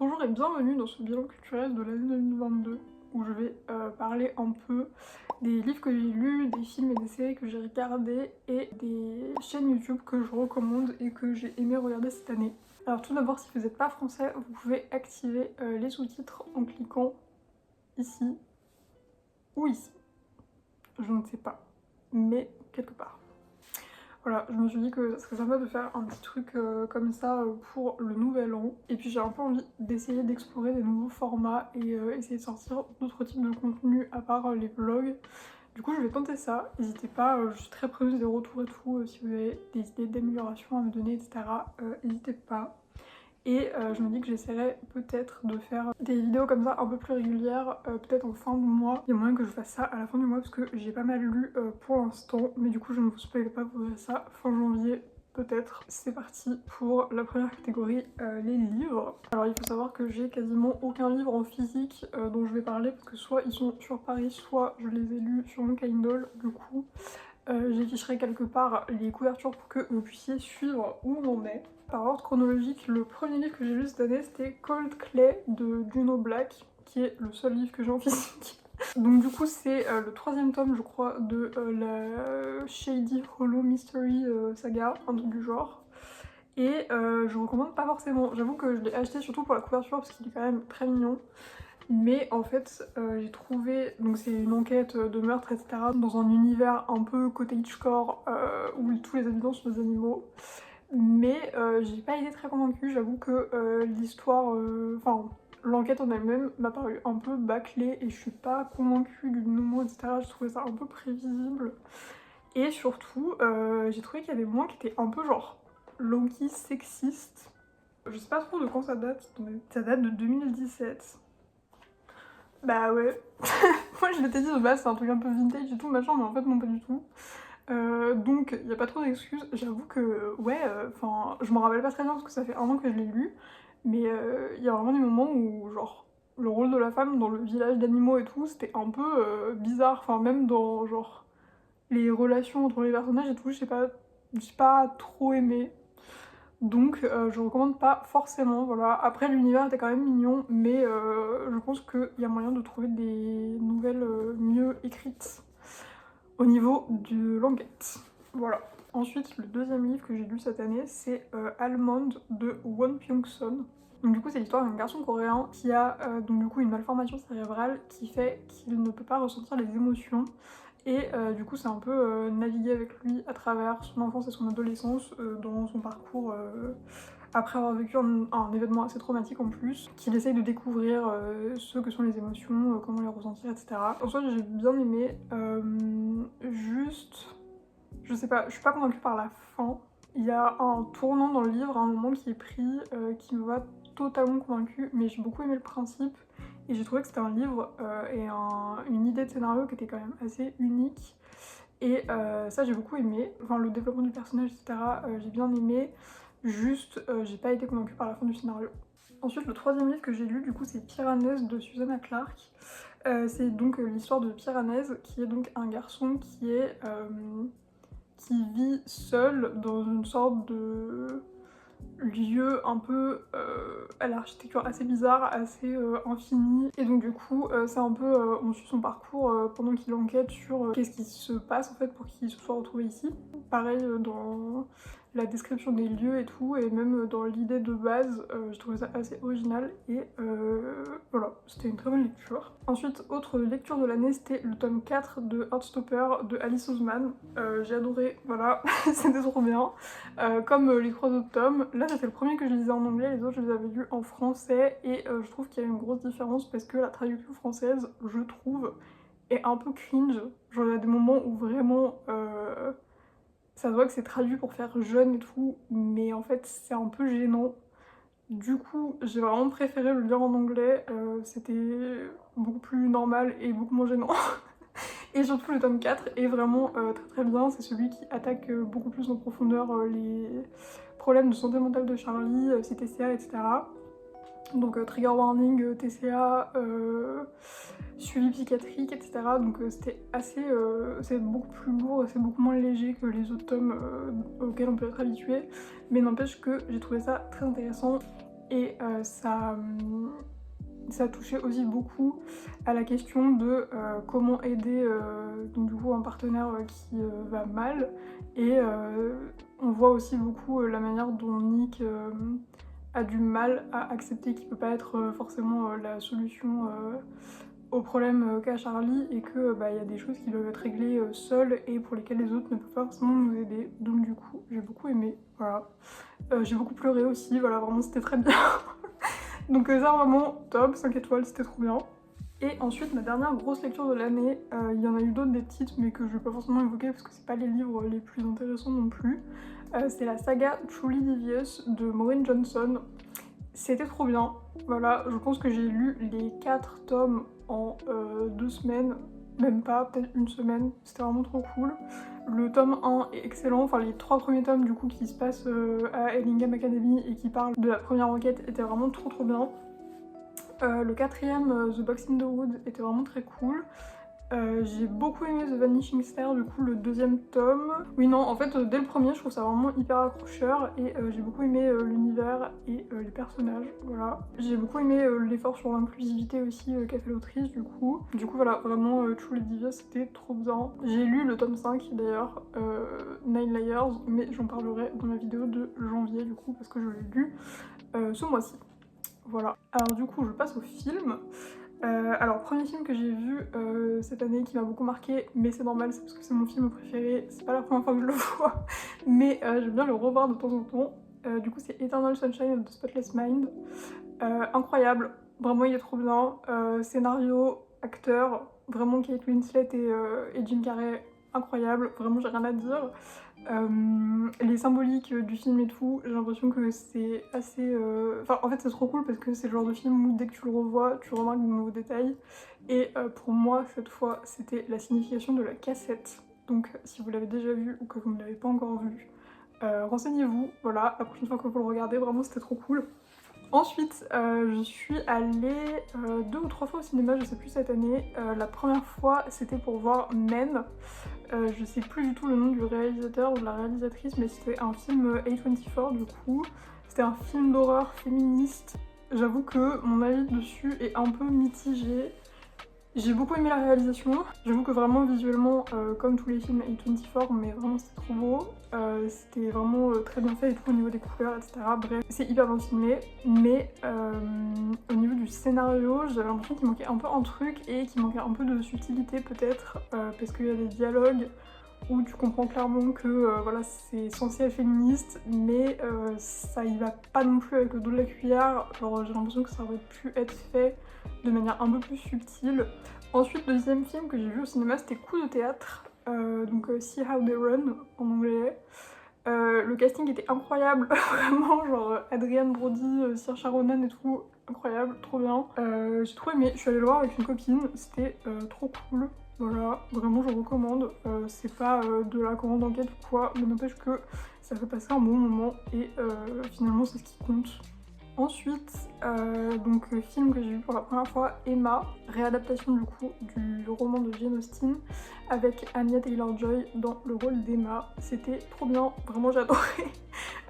Bonjour et bienvenue dans ce bilan culturel de l'année 2022 où je vais parler un peu des livres que j'ai lus, des films et des séries que j'ai regardés et des chaînes YouTube que je recommande et que j'ai aimé regarder cette année. Alors tout d'abord, si vous n'êtes pas français, vous pouvez activer les sous-titres en cliquant ici ou ici. Je ne sais pas, mais quelque part. Voilà, je me suis dit que ça serait sympa de faire un petit truc comme ça pour le nouvel an. Et puis j'ai un peu envie d'essayer d'explorer des nouveaux formats et essayer de sortir d'autres types de contenus à part les vlogs. Du coup je vais tenter ça, n'hésitez pas, je suis très preneuse des retours et tout, si vous avez des idées d'amélioration à me donner, etc. N'hésitez pas. Et je me dis que j'essaierai peut-être de faire des vidéos comme ça un peu plus régulières, peut-être en fin de mois. Il y a moyen que je fasse ça à la fin du mois parce que j'ai pas mal lu pour l'instant, mais du coup je ne vous spoil pas, vous verrez ça fin janvier peut-être. C'est parti pour la première catégorie, les livres. Alors il faut savoir que j'ai quasiment aucun livre en physique dont je vais parler parce que soit ils sont sur Paris, soit je les ai lus sur mon Kindle. Du coup j'afficherai quelque part les couvertures pour que vous puissiez suivre où on en est. Par ordre chronologique, le premier livre que j'ai lu cette année c'était Cold Clay de Juno Black, qui est le seul livre que j'ai en physique. Donc du coup c'est le troisième tome je crois de la Shady Hollow Mystery saga, un truc du genre. Et je recommande pas forcément, j'avoue que je l'ai acheté surtout pour la couverture parce qu'il est quand même très mignon. Mais en fait, j'ai trouvé, donc c'est une enquête de meurtre, etc. dans un univers un peu cottagecore où tous les habitants sont des animaux. Mais j'ai pas été très convaincue, j'avoue que l'histoire, enfin l'enquête en elle-même m'a paru un peu bâclée et je suis pas convaincue du dénouement, etc. J'ai trouvé ça un peu prévisible. Et surtout, j'ai trouvé qu'il y avait moins qui étaient un peu genre low-key sexiste. Je sais pas trop de quand ça date, ça date de 2017. Bah ouais, moi je m'étais dit de base c'est un truc un peu vintage et tout machin, mais en fait non pas du tout. Donc il y a pas trop d'excuses, j'avoue que ouais, enfin je m'en rappelle pas très bien parce que ça fait un an que je l'ai lu, mais il y a vraiment des moments où genre le rôle de la femme dans le village d'animaux et tout c'était un peu bizarre, enfin même dans genre les relations entre les personnages et tout, j'ai pas trop aimé. Donc je recommande pas forcément, voilà. Après l'univers était quand même mignon, mais je pense qu'il y a moyen de trouver des nouvelles mieux écrites au niveau de l'enquête. Voilà. Ensuite, le deuxième livre que j'ai lu cette année, c'est Almond de Won Pyung-son. Donc du coup c'est l'histoire d'un garçon coréen qui a donc du coup une malformation cérébrale qui fait qu'il ne peut pas ressentir les émotions. Et du coup c'est un peu naviguer avec lui à travers son enfance et son adolescence dans son parcours après avoir vécu un événement assez traumatique en plus, qu'il essaye de découvrir ce que sont les émotions, comment les ressentir, etc. En soi j'ai bien aimé, juste, je sais pas, je suis pas convaincue par la fin. Il y a un tournant dans le livre à un moment qui est pris, qui me va totalement convaincue, mais j'ai beaucoup aimé le principe. Et j'ai trouvé que c'était un livre et une idée de scénario qui était quand même assez unique. Et ça j'ai beaucoup aimé. Enfin le développement du personnage, etc. J'ai bien aimé. Juste j'ai pas été convaincue par la fin du scénario. Ensuite le troisième livre que j'ai lu du coup c'est Piranèse de Susanna Clarke. C'est donc l'histoire de Piranèse qui est donc un garçon qui vit seul dans une sorte de lieu un peu à l'architecture assez bizarre, assez infinie. Et donc du coup c'est un peu, on suit son parcours pendant qu'il enquête sur qu'est-ce qui se passe en fait pour qu'il se soit retrouvé ici. Pareil dans la description des lieux et tout, et même dans l'idée de base, j'ai trouvé ça assez original et voilà, c'était une très bonne lecture. Ensuite, autre lecture de l'année, c'était le tome 4 de Heartstopper de Alice Oseman. J'ai adoré, voilà, c'était trop bien. Comme les trois autres tomes, là c'était le premier que je lisais en anglais, les autres je les avais lus en français et je trouve qu'il y a une grosse différence parce que la traduction française, je trouve, est un peu cringe. Genre il y a des moments où vraiment ça se voit que c'est traduit pour faire jeune et tout, mais en fait c'est un peu gênant. Du coup j'ai vraiment préféré le lire en anglais, c'était beaucoup plus normal et beaucoup moins gênant. Et surtout le tome 4 est vraiment très très bien, c'est celui qui attaque beaucoup plus en profondeur les problèmes de santé mentale de Charlie, ses TCA, etc. Donc trigger warning, TCA, suivi psychiatrique, etc. Donc c'était assez, c'est beaucoup plus lourd, c'est beaucoup moins léger que les autres tomes auxquels on peut être habitué, mais n'empêche que j'ai trouvé ça très intéressant et ça touchait aussi beaucoup à la question de comment aider donc du coup un partenaire qui va mal, et on voit aussi beaucoup la manière dont Nick a du mal à accepter qu'il peut pas être forcément la solution au problème qu'a Charlie, et que y a des choses qui doivent être réglées seules et pour lesquelles les autres ne peuvent pas forcément nous aider. Donc du coup j'ai beaucoup aimé, voilà. J'ai beaucoup pleuré aussi, voilà, vraiment c'était très bien. Donc ça vraiment top, 5 étoiles, c'était trop bien. Et ensuite ma dernière grosse lecture de l'année, il y en a eu d'autres des petites mais que je vais pas forcément évoquer parce que c'est pas les livres les plus intéressants non plus. C'est la saga Truly Devious de Maureen Johnson. C'était trop bien, voilà, je pense que j'ai lu les 4 tomes en 2 semaines, même pas, peut-être une semaine, c'était vraiment trop cool. Le tome 1 est excellent, enfin les 3 premiers tomes du coup qui se passent à Ellingham Academy et qui parlent de la première enquête étaient vraiment trop bien. Le 4ème, The Box in the Wood, était vraiment très cool. J'ai beaucoup aimé The Vanishing Star, du coup le 2ème tome. Oui non, en fait dès le premier je trouve ça vraiment hyper accrocheur, et j'ai beaucoup aimé l'univers et les personnages, voilà. J'ai beaucoup aimé l'effort sur l'inclusivité aussi qu'a fait l'autrice du coup. Du coup voilà, vraiment Truly Devious c'était trop bien. J'ai lu le tome 5 d'ailleurs, Nine Layers, mais j'en parlerai dans ma vidéo de janvier du coup parce que je l'ai lu ce mois-ci. Voilà. Alors du coup je passe au film. Alors premier film que j'ai vu cette année qui m'a beaucoup marqué, mais c'est normal, c'est parce que c'est mon film préféré, c'est pas la première fois que je le vois, mais j'aime bien le revoir de temps en temps. Du coup c'est Eternal Sunshine of the Spotless Mind. Incroyable, vraiment il est trop bien. Scénario, acteur, vraiment Kate Winslet et Jim Carrey, incroyable, vraiment j'ai rien à dire. Les symboliques du film et tout, j'ai l'impression que c'est assez... Enfin en fait c'est trop cool parce que c'est le genre de film où dès que tu le revois, tu remarques de nouveaux détails. Et pour moi cette fois c'était la signification de la cassette. Donc si vous l'avez déjà vu ou que vous ne l'avez pas encore vu, renseignez-vous, voilà, la prochaine fois que vous le regardez, vraiment c'était trop cool. Ensuite, je suis allée 2 ou 3 fois au cinéma, je sais plus cette année. La première fois, c'était pour voir Men. Je sais plus du tout le nom du réalisateur ou de la réalisatrice, mais c'était un film A24 du coup. C'était un film d'horreur féministe. J'avoue que mon avis dessus est un peu mitigé. J'ai beaucoup aimé la réalisation. J'avoue que vraiment visuellement, comme tous les films A24, mais vraiment c'était trop beau. C'était vraiment très bien fait et tout au niveau des couleurs, etc. Bref, c'est hyper bien filmé. Mais au niveau du scénario, j'avais l'impression qu'il manquait un peu un truc et qu'il manquait un peu de subtilité peut-être, parce qu'il y a des dialogues où tu comprends clairement que voilà, c'est censé être féministe, mais ça y va pas non plus avec le dos de la cuillère. Genre j'ai l'impression que ça aurait pu être fait de manière un peu plus subtile. Ensuite, deuxième film que j'ai vu au cinéma, c'était Coup de théâtre, donc See How They Run en anglais. Le casting était incroyable, vraiment, genre Adrienne Brody, Saoirse Ronan et tout, incroyable, trop bien. J'ai trop aimé, je suis allée le voir avec une copine, c'était trop cool. Voilà, vraiment je recommande. C'est pas de la grande enquête ou quoi, mais n'empêche que ça fait passer un bon moment et finalement c'est ce qui compte. Ensuite, donc film que j'ai vu pour la première fois, Emma, réadaptation du coup du roman de Jane Austen avec Anya Taylor-Joy dans le rôle d'Emma. C'était trop bien, vraiment j'ai adoré.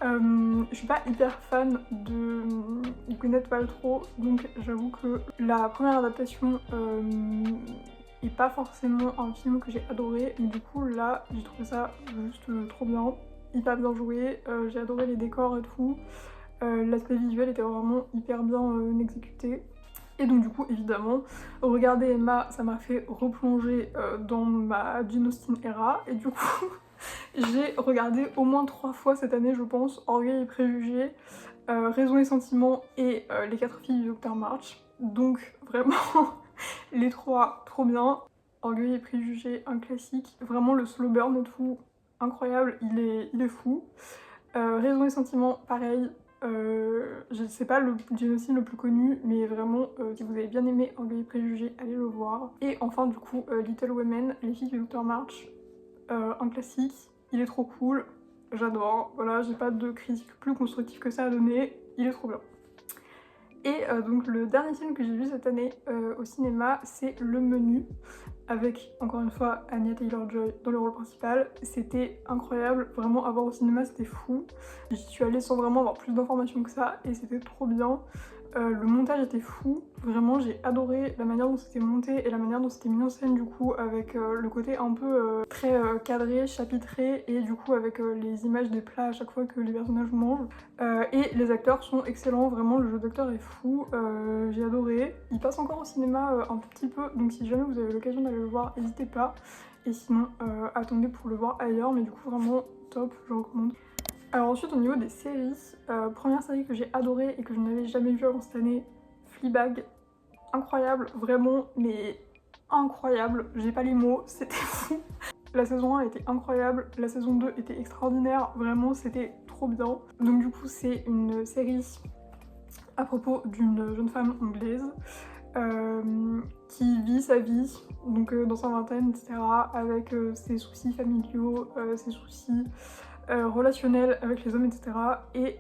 Je suis pas hyper fan de Gwyneth Paltrow, donc j'avoue que la première adaptation est pas forcément un film que j'ai adoré, mais du coup là j'ai trouvé ça juste trop bien, hyper bien joué, j'ai adoré les décors et tout. L'aspect visuel était vraiment hyper bien exécuté. Et donc du coup évidemment, regarder Emma, ça m'a fait replonger dans ma Jane Austen era. Et du coup, j'ai regardé au moins 3 fois cette année je pense, Orgueil et Préjugés, Raison et Sentiment et Les 4 filles du Dr March. Donc vraiment, les 3 trop bien. Orgueil et Préjugés, un classique. Vraiment le slow burn et tout, incroyable, il est fou. Raison et Sentiment, pareil. Je sais pas le Jane Austen le plus connu, mais vraiment si vous avez bien aimé Orgueil et Préjugés, allez le voir. Et enfin du coup Little Women, Les filles du Dr March, un classique, il est trop cool, j'adore, voilà, j'ai pas de critique plus constructive que ça à donner, il est trop bien. Et donc le dernier film que j'ai vu cette année au cinéma, c'est Le Menu, avec encore une fois Anya Taylor-Joy dans le rôle principal. C'était incroyable, vraiment à voir au cinéma c'était fou. J'y suis allée sans vraiment avoir plus d'informations que ça et c'était trop bien. Le montage était fou, vraiment j'ai adoré la manière dont c'était monté et la manière dont c'était mis en scène du coup avec le côté un peu très cadré, chapitré et du coup avec les images des plats à chaque fois que les personnages mangent. Et les acteurs sont excellents, vraiment le jeu d'acteur est fou, j'ai adoré. Il passe encore au cinéma un tout petit peu, donc si jamais vous avez l'occasion d'aller le voir, n'hésitez pas. Et sinon, attendez pour le voir ailleurs, mais du coup vraiment top, je recommande. Alors ensuite au niveau des séries, première série que j'ai adorée et que je n'avais jamais vue avant cette année, Fleabag. Incroyable, vraiment, mais incroyable, j'ai pas les mots, c'était fou. La saison 1 était incroyable, la saison 2 était extraordinaire, vraiment c'était trop bien. Donc du coup c'est une série à propos d'une jeune femme anglaise qui vit sa vie, donc dans sa vingtaine, etc. avec ses soucis familiaux, ses soucis relationnel avec les hommes, etc. Et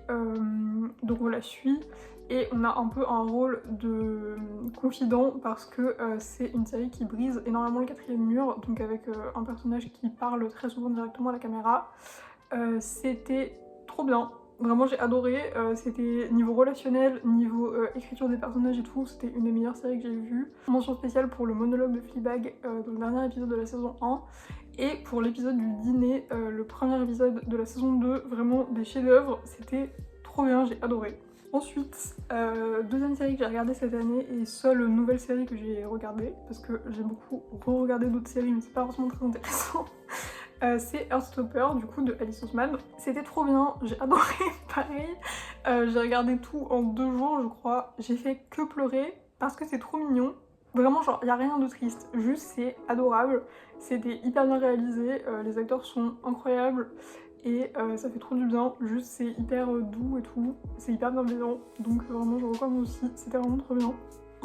donc on la suit et on a un peu un rôle de confident parce que c'est une série qui brise énormément le quatrième mur, donc avec un personnage qui parle très souvent directement à la caméra. C'était trop bien. Vraiment j'ai adoré, c'était niveau relationnel, niveau écriture des personnages et tout, c'était une des meilleures séries que j'ai vues. Mention spéciale pour le monologue de Fleabag dans le dernier épisode de la saison 1. Et pour l'épisode du dîner, le premier épisode de la saison 2, vraiment des chefs-d'œuvre, c'était trop bien, j'ai adoré. Ensuite, deuxième série que j'ai regardée cette année et seule nouvelle série que j'ai regardée, parce que j'ai beaucoup re-regardé d'autres séries mais c'est pas forcément très intéressant. C'est Heartstopper du coup de Alice Oseman. C'était trop bien, j'ai adoré, pareil. J'ai regardé tout en 2 jours je crois. J'ai fait que pleurer parce que c'est trop mignon. Vraiment genre y a rien de triste, juste c'est adorable. C'était hyper bien réalisé, les acteurs sont incroyables et ça fait trop du bien. Juste c'est hyper doux et tout, c'est hyper bienveillant. Donc vraiment je recommande aussi, c'était vraiment trop bien.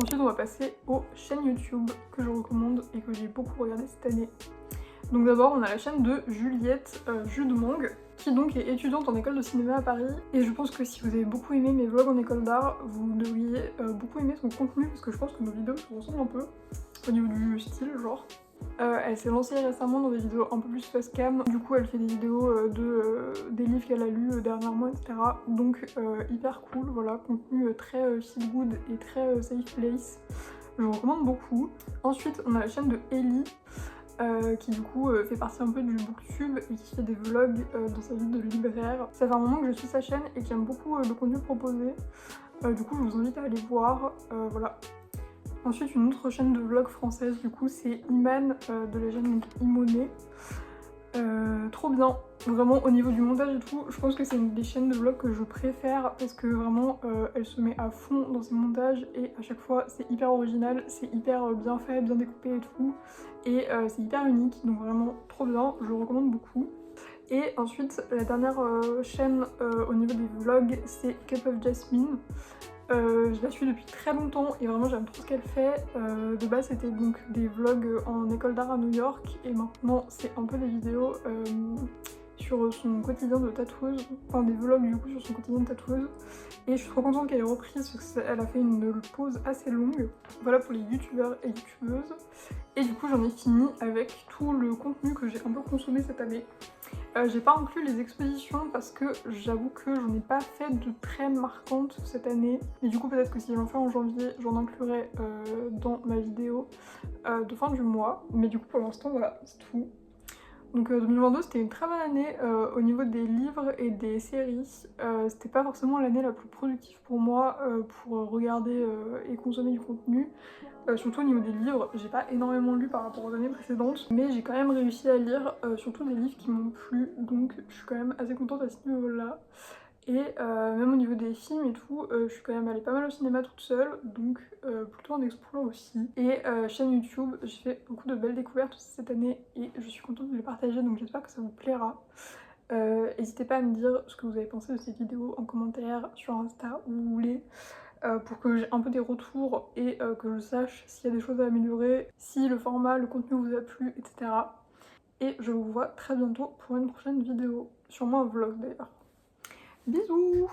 Ensuite on va passer aux chaînes YouTube que je recommande et que j'ai beaucoup regardé cette année. Donc d'abord on a la chaîne de Juliette Judemong qui donc est étudiante en école de cinéma à Paris et je pense que si vous avez beaucoup aimé mes vlogs en école d'art, vous devriez beaucoup aimer son contenu parce que je pense que nos vidéos se ressemblent un peu au niveau du style genre. Elle s'est lancée récemment dans des vidéos un peu plus face cam, du coup elle fait des vidéos des livres qu'elle a lus dernièrement, etc. Donc hyper cool, voilà, contenu très feel good et très safe place, je vous recommande beaucoup. Ensuite on a la chaîne de Ellie, qui du coup fait partie un peu du booktube et qui fait des vlogs dans sa vie de libraire. Ça fait un moment que je suis sa chaîne et qui aime beaucoup le contenu proposé, du coup je vous invite à aller voir, voilà. Ensuite une autre chaîne de vlog française du coup c'est Iman de la chaîne Imoné. Trop bien, vraiment au niveau du montage et tout, je pense que c'est une des chaînes de vlog que je préfère parce que vraiment elle se met à fond dans ses montages et à chaque fois c'est hyper original, c'est hyper bien fait, bien découpé et tout et c'est hyper unique, donc vraiment trop bien, je le recommande beaucoup. Et ensuite la dernière chaîne au niveau des vlogs c'est Cup of Jasmine. Je la suis depuis très longtemps et vraiment j'aime trop ce qu'elle fait. De base c'était donc des vlogs en école d'art à New York et maintenant c'est un peu des vidéos sur son quotidien de tatoueuse, enfin des vlogs du coup sur son quotidien de tatoueuse. Et je suis trop contente qu'elle ait reprise parce qu'elle a fait une pause assez longue. Voilà pour les youtubeurs et youtubeuses. Et du coup j'en ai fini avec tout le contenu que j'ai un peu consommé cette année. J'ai pas inclus les expositions parce que j'avoue que j'en ai pas fait de très marquantes cette année. Et du coup peut-être que si j'en fais en janvier, j'en inclurai dans ma vidéo de fin du mois. Mais du coup pour l'instant voilà, c'est tout. Donc 2022 c'était une très bonne année au niveau des livres et des séries. C'était pas forcément l'année la plus productive pour moi pour regarder et consommer du contenu. Surtout au niveau des livres, j'ai pas énormément lu par rapport aux années précédentes, mais j'ai quand même réussi à lire surtout des livres qui m'ont plu, donc je suis quand même assez contente à ce niveau-là. Et même au niveau des films et tout, je suis quand même allée pas mal au cinéma toute seule, donc plutôt un exploit aussi. Et chaîne YouTube, j'ai fait beaucoup de belles découvertes aussi cette année et je suis contente de les partager, donc j'espère que ça vous plaira. N'hésitez pas à me dire ce que vous avez pensé de cette vidéo en commentaire sur Insta où vous voulez. Pour que j'ai un peu des retours et que je sache s'il y a des choses à améliorer, si le format, le contenu vous a plu, etc. Et je vous vois très bientôt pour une prochaine vidéo, sûrement un vlog d'ailleurs. Bisous!